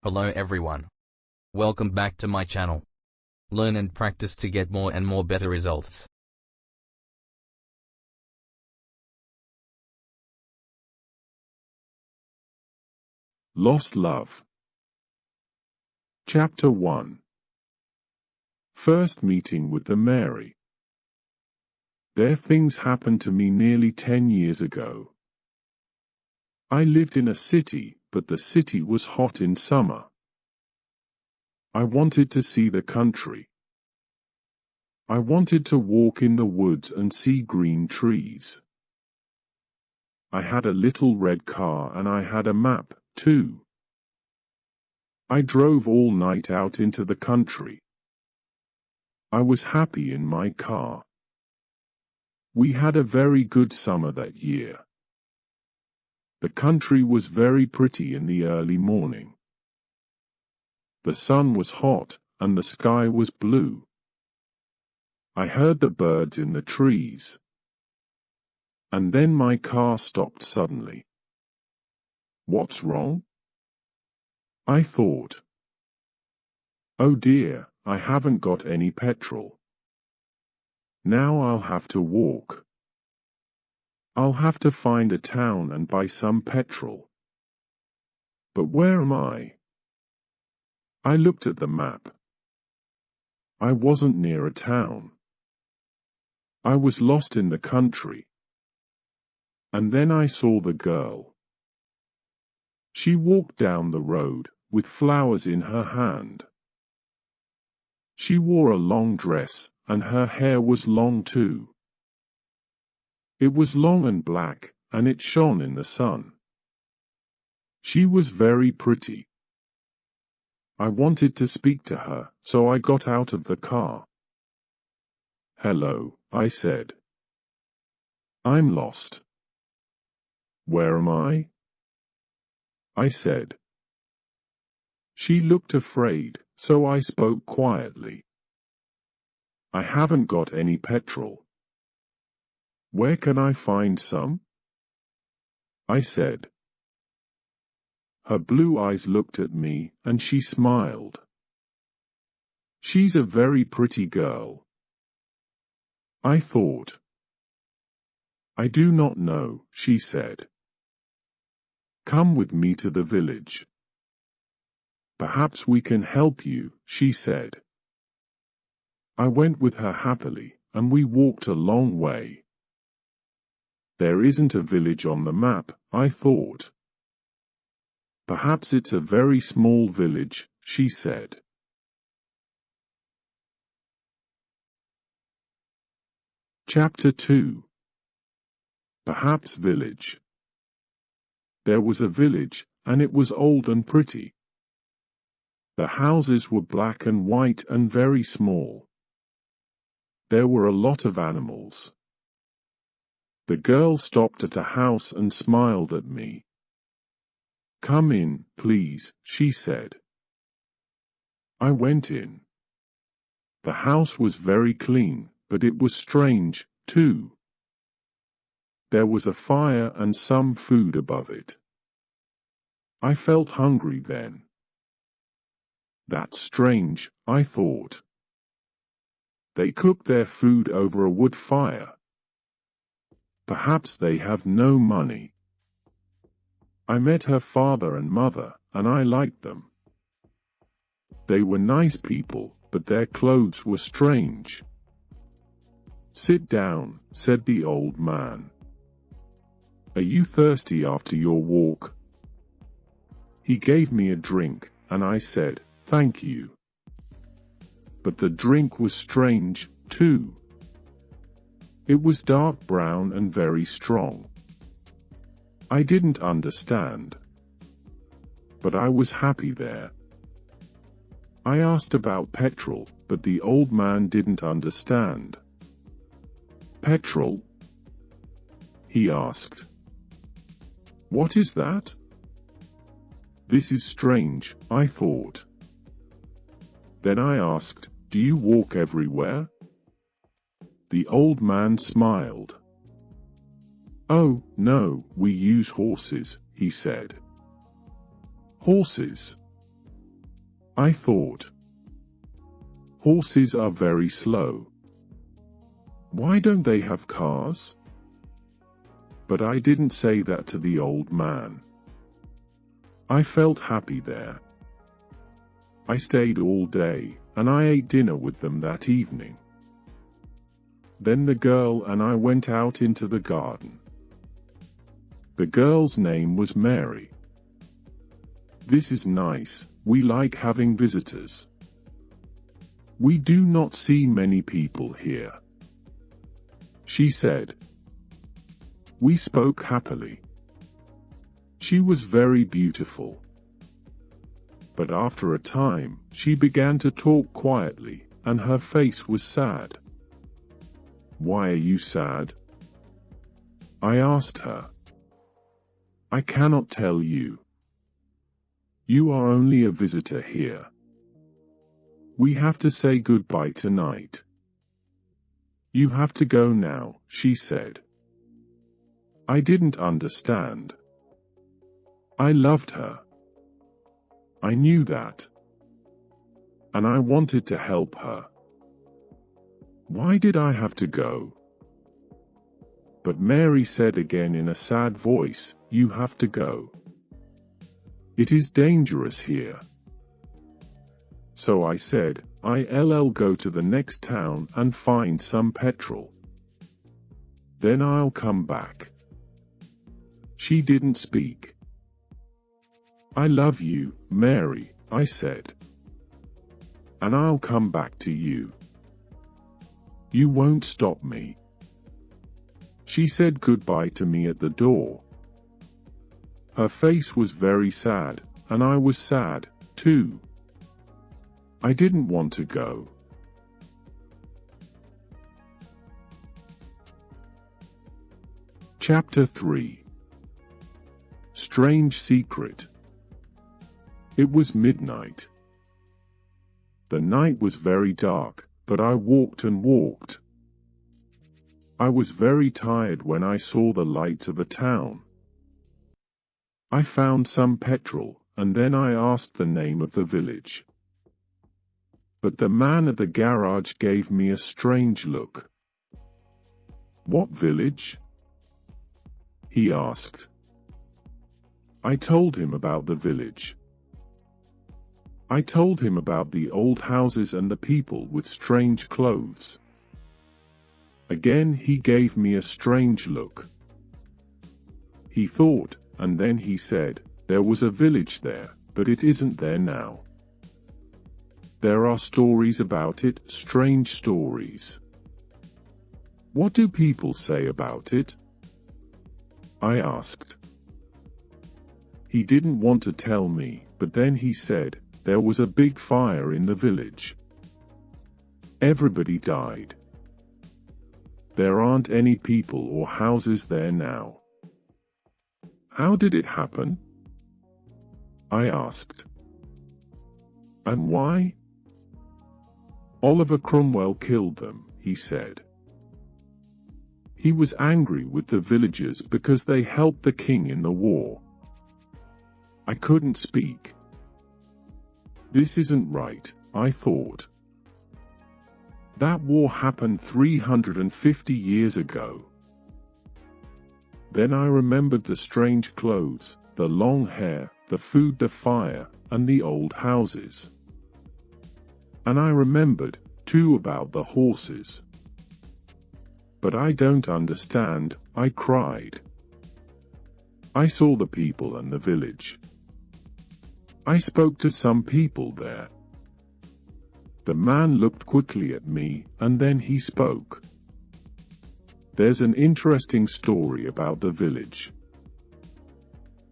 Hello everyone. Welcome back to my channel. Learn and practice to get more and more better results. Lost Love. Chapter 1. First meeting with the Mary. There things happened to me nearly 10 years ago. I lived in a city, but the city was hot in summer. I wanted to see the country. I wanted to walk in the woods and see green trees. I had a little red car and I had a map, too. I drove all night out into the country. I was happy in my car. We had a very good summer that year. The country was very pretty in the early morning. The sun was hot, and the sky was blue. I heard the birds in the trees. And then my car stopped suddenly. What's wrong? I thought. Oh dear, I haven't got any petrol. Now I'll have to walk. I'll have to find a town and buy some petrol. But where am I? I looked at the map. I wasn't near a town. I was lost in the country. And then I saw the girl. She walked down the road, with flowers in her hand. She wore a long dress, and her hair was long too. It was long and black, and it shone in the sun. She was very pretty. I wanted to speak to her, so I got out of the car. Hello, I said. I'm lost. Where am I? I said. She looked afraid, so I spoke quietly. I haven't got any petrol. Where can I find some? I said. Her blue eyes looked at me, and she smiled. She's a very pretty girl. I thought. I do not know, she said. Come with me to the village. Perhaps we can help you, she said. I went with her happily, and we walked a long way. There isn't a village on the map, I thought. Perhaps it's a very small village, she said. Chapter 2. Perhaps village. There was a village, and it was old and pretty. The houses were black and white and very small. There were a lot of animals. The girl stopped at a house and smiled at me. Come in, please, she said. I went in. The house was very clean, but it was strange, too. There was a fire and some food above it. I felt hungry then. That's strange, I thought. They cook their food over a wood fire. Perhaps they have no money. I met her father and mother, and I liked them. They were nice people, but their clothes were strange. Sit down, said the old man. Are you thirsty after your walk? He gave me a drink, and I said, thank you. But the drink was strange, too. It was dark brown and very strong. I didn't understand. But I was happy there. I asked about petrol, but the old man didn't understand. Petrol? He asked. What is that? This is strange, I thought. Then I asked, do you walk everywhere? The old man smiled. Oh, no, we use horses, he said. Horses? I thought. Horses are very slow. Why don't they have cars? But I didn't say that to the old man. I felt happy there. I stayed all day, and I ate dinner with them that evening. Then the girl and I went out into the garden. The girl's name was Mary. This is nice, we like having visitors. We do not see many people here, she said. We spoke happily. She was very beautiful. But after a time, she began to talk quietly, and her face was sad. Why are you sad? I asked her. I cannot tell you. You are only a visitor here. We have to say goodbye tonight. You have to go now, she said. I didn't understand. I loved her. I knew that. And I wanted to help her. Why did I have to go? But Mary said again in a sad voice, you have to go. It is dangerous here. So I said, I'll go to the next town and find some petrol. Then I'll come back. She didn't speak. I love you, Mary, I said. And I'll come back to you. You won't stop me. She said goodbye to me at the door. Her face was very sad, and I was sad, too. I didn't want to go. Chapter 3. Strange Secret. It was midnight. The night was very dark, but I walked and walked. I was very tired when I saw the lights of a town. I found some petrol, and then I asked the name of the village. But the man at the garage gave me a strange look. What village? He asked. I told him about the village. I told him about the old houses and the people with strange clothes. Again he gave me a strange look. He thought, and then he said, there was a village there, but it isn't there now. There are stories about it, strange stories. What do people say about it? I asked. He didn't want to tell me, but then he said, there was a big fire in the village. Everybody died. There aren't any people or houses there now. How did it happen? I asked. And why? Oliver Cromwell killed them, he said. He was angry with the villagers because they helped the king in the war. I couldn't speak. This isn't right, I thought. That war happened 350 years ago. Then I remembered the strange clothes, the long hair, the food, the fire, and the old houses. And I remembered, too, about the horses. But I don't understand, I cried. I saw the people and the village. I spoke to some people there. The man looked quickly at me, and then he spoke. There's an interesting story about the village.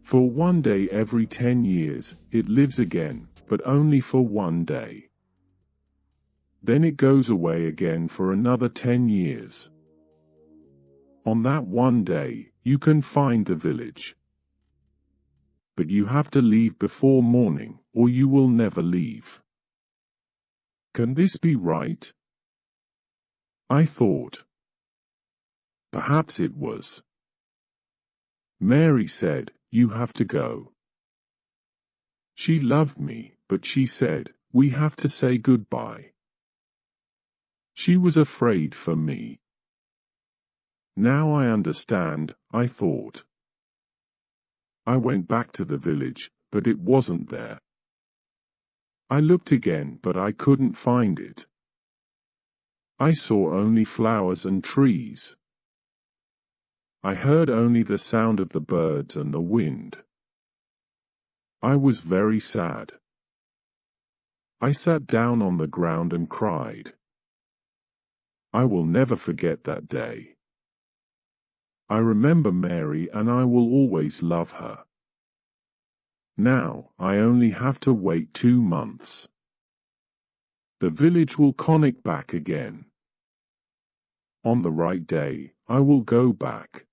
For one day every 10 years, it lives again, but only for one day. Then it goes away again for another 10 years. On that one day, you can find the village. But you have to leave before morning, or you will never leave. Can this be right? I thought. Perhaps it was. Mary said, you have to go. She loved me, but she said, We have to say goodbye. She was afraid for me. Now I understand, I thought. I went back to the village, but it wasn't there. I looked again, but I couldn't find it. I saw only flowers and trees. I heard only the sound of the birds and the wind. I was very sad. I sat down on the ground and cried. I will never forget that day. I remember Mary and I will always love her. Now, I only have to wait 2 months. The village will connect back again. On the right day, I will go back.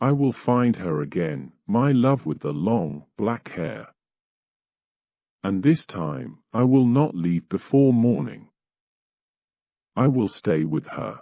I will find her again, my love with the long, black hair. And this time, I will not leave before morning. I will stay with her.